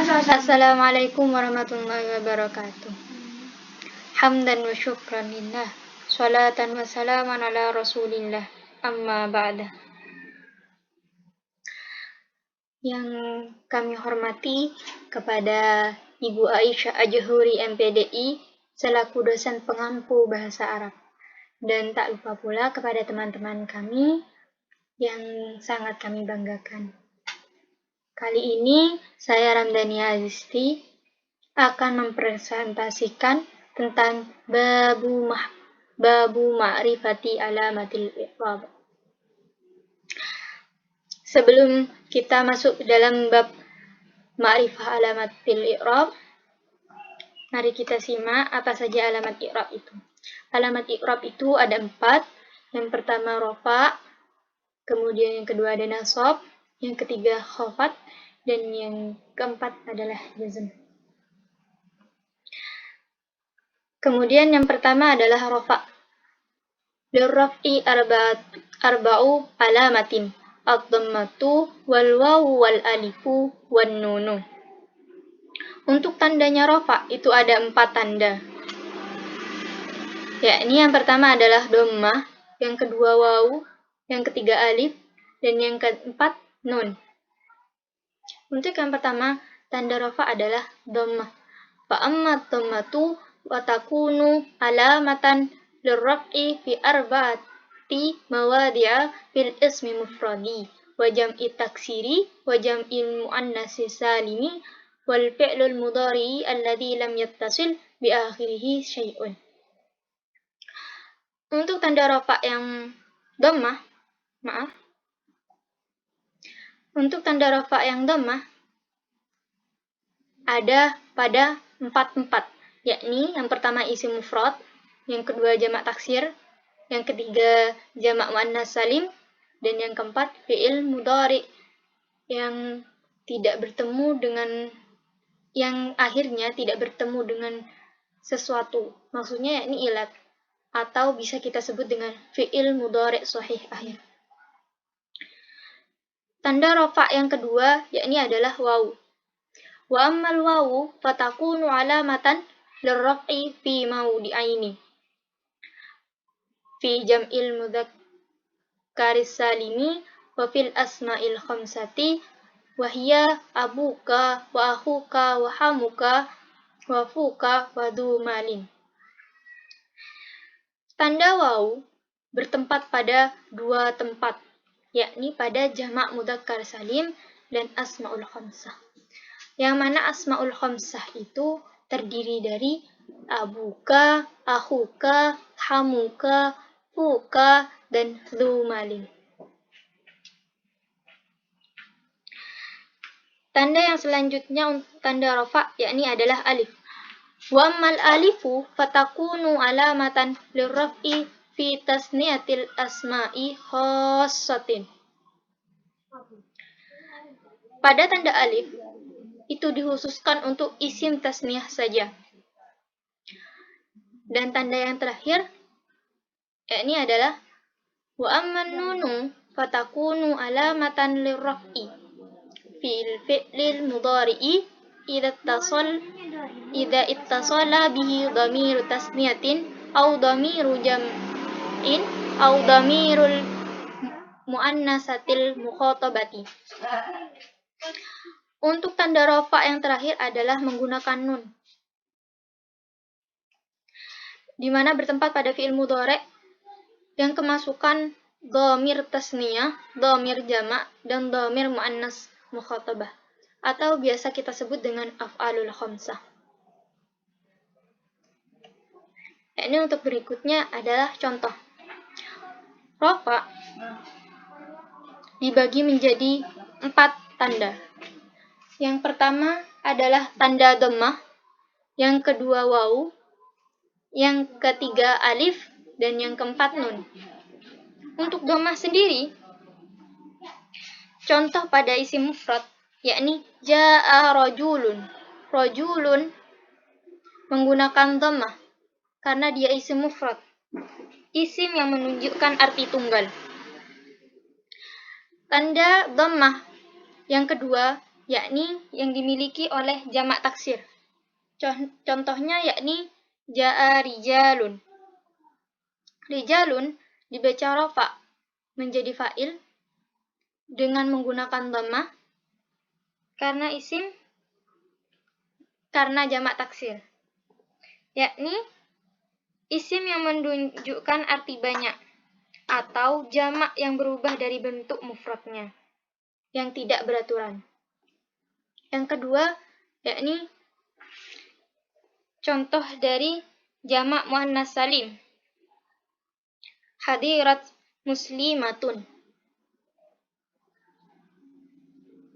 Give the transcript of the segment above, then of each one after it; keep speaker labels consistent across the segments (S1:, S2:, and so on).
S1: Assalamualaikum warahmatullahi wabarakatuh. Hamdan wa syukran lillah. Salatan wa salaman ala rasulillah. Amma ba'da. Yang kami hormati kepada Ibu Aisyah Ajhuri MPDI selaku dosen pengampu bahasa Arab. Dan tak lupa pula kepada teman-teman kami yang sangat kami banggakan. Kali ini saya Ramdhani Azisti akan mempresentasikan tentang babu ma'rifati alamatil i'rab. Sebelum kita masuk ke dalam bab ma'rifah alamatil i'rab, mari kita simak apa saja alamat i'rab itu. Alamat i'rab itu ada 4. Yang pertama rafa, kemudian yang kedua ada nasab, yang ketiga khafat, dan yang keempat adalah jazm. Kemudian yang pertama adalah rafa. Lirraf'i arba'u alamatin, ad-dhammatu wal wawu wal alifu wan nunu. Untuk tandanya rafa itu ada 4 tanda. Yakni yang pertama adalah dhammah, yang kedua wawu, yang ketiga alif, dan yang keempat nun. Untuk yang pertama, tanda rafa adalah dhammah. Fa amma dhammatu wa takunu alamatan lirraf'i fi arba'ati mawadi'a fil ismi mufradi wa jam'i taksiri wa jam'il muannatsi salimi wal fi'lul mudhari'i alladhi lam yattasil bi akhirih syai'un. Untuk tanda rafa yang dhammah, Untuk tanda rafa yang dhammah ada pada 4, yakni yang pertama isim mufrad, yang kedua jamak taksir, yang ketiga jamak muannats salim, dan yang keempat fi'il mudhari yang tidak bertemu dengan yang akhirnya tidak bertemu dengan sesuatu. Maksudnya yakni ilat, atau bisa kita sebut dengan fi'il mudhari shahih akhir. Tanda rafa yang kedua yakni adalah wawu. Wa ammal wawu fatakunu alamatan lirraf'i fi mawdi'aini. Fi jam'il mudzakkari salimi wa fil asma'il khamsati wa hiya abuka wa akhuka wa hamuka wa fuka wa dhu malin. Tanda wawu bertempat pada 2 tempat, yakni pada jamak mudzakkar salim dan asmaul khamsah. Yang mana asmaul khamsah itu terdiri dari abuka, akhuka, hamuka, fuka, dan dhu malin. Tanda yang selanjutnya untuk tanda rafa yakni adalah alif. Wa ammal alifu fatakunu alamatan lirraf'i fi tasniyatil asma'i khassatin. Pada tanda alif itu dikhususkan untuk isim tasniyah saja. Dan tanda yang terakhir yakni adalah wa amman nunu fatakunu alamatan lirraf'i fil fi'lil mudhari'i idza ittasala bihi dhamiru tasniyatin aw dhamiru jam'in aw dhamirul muannatsatil mukhatabati. Untuk tanda rafa yang terakhir adalah menggunakan nun, di mana bertempat pada fi'il mudhari' yang kemasukan dhamir tasniyah, dhamir jamak, dan dhamir muannats mukhatabah, atau biasa kita sebut dengan af'alul khamsah. Ini untuk berikutnya adalah contoh. Rafa dibagi menjadi 4 tanda. Yang pertama adalah tanda dhammah, yang kedua wawu, yang ketiga alif, dan yang keempat nun. Untuk dhammah sendiri, contoh pada isim mufrad, yakni ja'a rajulun. Rajulun menggunakan dhammah karena dia isim mufrad, isim yang menunjukkan arti tunggal. Tanda dhammah yang kedua yakni yang dimiliki oleh jamak taksir. Contohnya yakni ja'a rijalun. Rijalun dibaca rafa menjadi fa'il dengan menggunakan dhammah karena jamak taksir, yakni isim yang menunjukkan arti banyak atau jamak yang berubah dari bentuk mufradnya yang tidak beraturan. Yang kedua, yakni contoh dari jamak muannas salim. Hadirat muslimatun.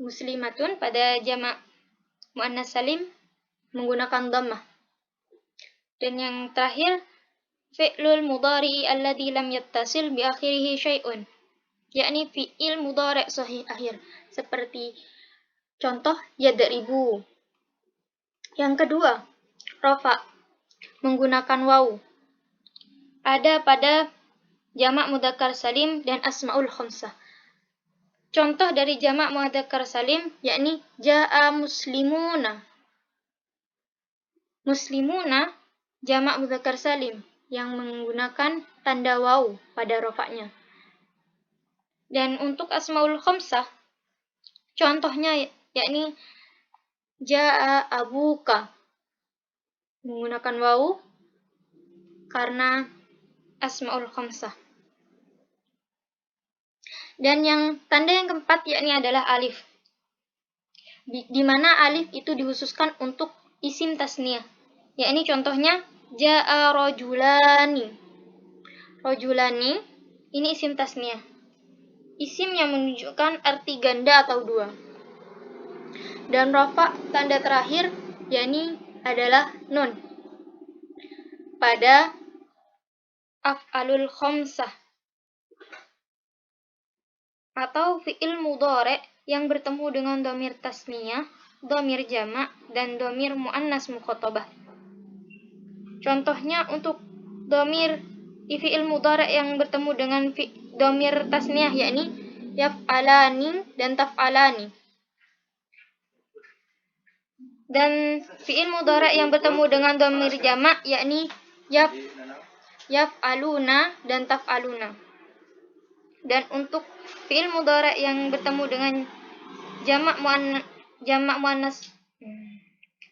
S1: Muslimatun pada jamak muannas salim menggunakan dhammah. Dan yang terakhir, fi'lul mudhari alladhi lam yattasil bi akhirih syai'un, yakni fi'il mudhari sahih akhir, seperti contoh yadribu. Yang kedua, rafa menggunakan wawu. Ada pada jamak mudzakkar salim dan asmaul khamsah. Contoh dari jamak mudzakkar salim yakni jaa muslimuna. Muslimuna jamak mudzakkar salim yang menggunakan tanda wawu pada rofaknya. Dan untuk asmaul khamsah, contohnya yakni jaa abuka menggunakan wawu karena asmaul khamsah. Dan tanda yang keempat yakni adalah alif. Di mana alif itu dikhususkan untuk isim tasniyah. Yakni contohnya jaa rajulani. Rajulani ini isim tasniyah. Isim yang menunjukkan arti ganda atau dua. Dan rafa tanda terakhir yakni adalah nun pada af'alul khamsah atau fi'il mudhari yang bertemu dengan dhamir tasniyah, dhamir jamak, dan dhamir muannas mukhatabah. Contohnya untuk dhamir fi'il mudhari yang bertemu dengan dhamir tasniyah yakni yaf'alani dan taf'alani. Dan fi'il mudhari yang bertemu dengan dhamir jamak yakni yaf'aluna dan taf'aluna. Dan untuk fi'il mudhari yang bertemu dengan jamak muannas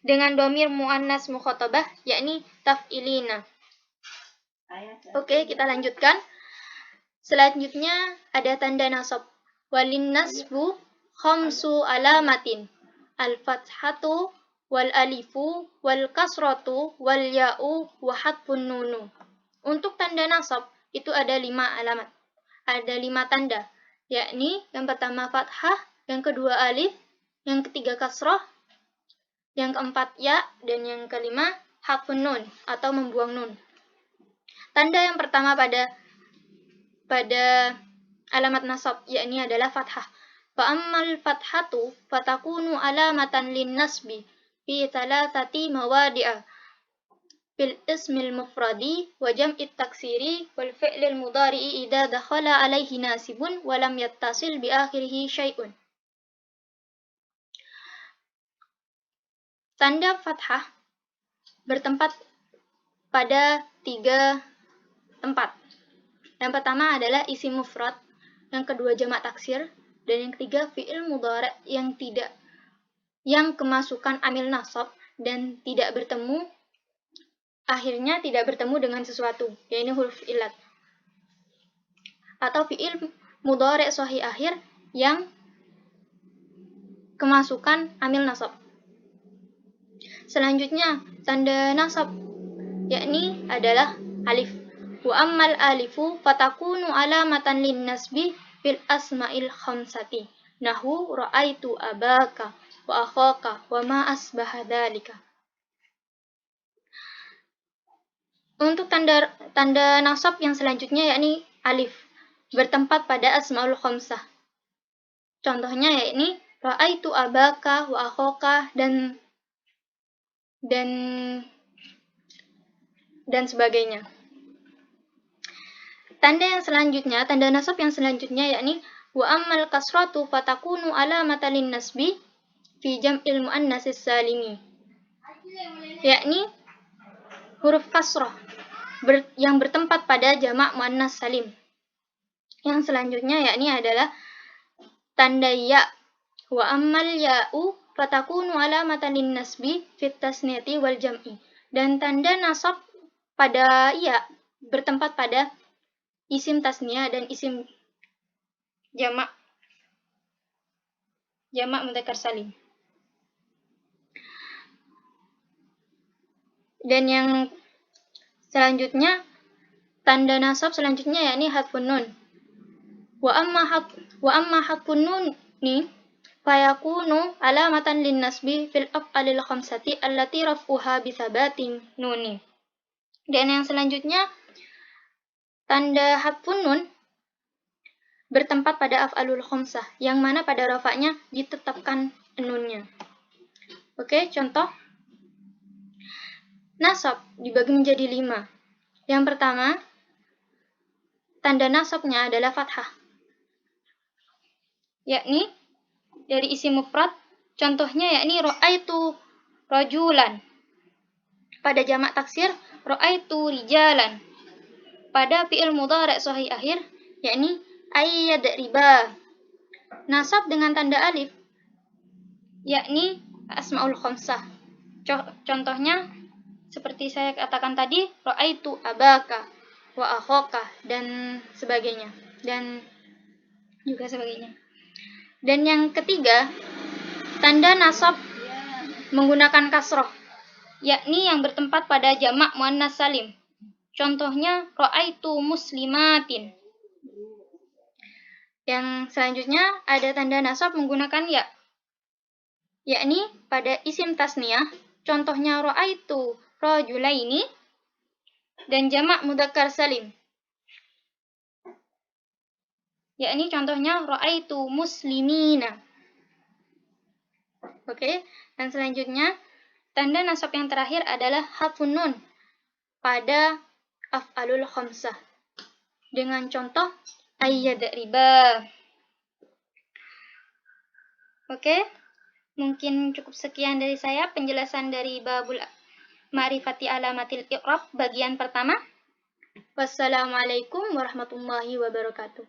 S1: dengan dhamir muannas mukhatabah yakni taf'ilina. Oke, kita lanjutkan. Selanjutnya ada tanda nasab. Walin nasbu khamsu alamatin. Al-fathatu wal alifu wal kasratu wal ya'u wa hatfun nunu. Untuk tanda nasab itu ada 5 alamat. Ada 5 tanda, yakni yang pertama fathah, yang kedua alif, yang ketiga kasrah, yang keempat ya, dan yang kelima hatfun nun atau membuang nun. Tanda yang pertama pada alamat nasab yakni adalah fathah. Fa ammal fathatu fatakunu alamatan lin nasbi fi thalathati mawadi'a. Fil ismil mufradi wa jam'it taksiri wal fi'lil mudhari'i idza dakhala alaihi nasibun wa lam yattasil bi akhirih syai'un. Tanda fathah bertempat pada 3 tempat. Yang pertama adalah isim mufrad, yang kedua jamak taksir, dan yang ketiga fi'il mudhari yang kemasukan amil nasab dan akhirnya tidak bertemu dengan sesuatu, yaitu huruf illat. Atau fi'il mudhari sahih akhir yang kemasukan amil nasab. Selanjutnya, tanda nasab yakni adalah alif. Wa ammal alifu fatakunu alamatan lin nasbi fil asma'il khamsati. Nahu ra'aitu abaka wa akhaka wa ma asbaha dzalika. Untuk tanda nasab yang selanjutnya yakni alif bertempat pada asmaul khamsah. Contohnya yakni ra'aitu abaka wa akhaka dan sebagainya. Tanda nasab yang selanjutnya yakni wa ammal kasratu fatakunu alamatan lin nasbi fi jam'il muannas salimi, yakni huruf kasrah yang bertempat pada jamak muannas salim. Yang selanjutnya yakni adalah tanda ya. Wa ammal ya'u fatakunu alamatan linnasbi fit tasniyati wal jam'i. Dan tanda nasab pada ya bertempat pada isim tasniyah dan isim jamak mudzakkar salim. Dan yang selanjutnya, tanda nasab selanjutnya yakni hadfun nun. Wa amma hadfun nun ni fayakunu alamatan linnasbi fil af'alil khamsati allati raf'uha bi thabatin nuni. Dan yang selanjutnya, tanda hadfun nun bertempat pada af'alul khamsah, yang mana pada rafa'nya ditetapkan nunnya. Oke, contoh. Nasab dibagi menjadi 5. Yang pertama, tanda nasabnya adalah fathah, yakni dari isim mufrad. Contohnya yakni ra'aitu rajulan. Pada jamak taksir ra'aitu rijalan. Pada fi'il mudhari' sahih akhir yakni ayyadriba. Nasab dengan tanda alif yakni asmaul khamsah. Contohnya seperti saya katakan tadi, ra'aitu abaka wa akhaka dan sebagainya, dan juga sebagainya. Dan yang ketiga, tanda nasab menggunakan kasroh, yakni yang bertempat pada jamak muannas salim. Contohnya ra'aitu muslimatin. Yang selanjutnya ada tanda nasab menggunakan ya, yakni pada isim tasniyah. Contohnya ra'aitu rajulaini dan jamak mudzakkar salim, yakni contohnya ra'aitu muslimina. Oke, dan selanjutnya tanda nasab yang terakhir adalah hadfun nun pada af'alul khamsah dengan contoh ayyadriba. Oke, mungkin cukup sekian dari saya penjelasan dari babul ma'rifati alamatil i'rab bagian pertama. Wassalamualaikum warahmatullahi wabarakatuh.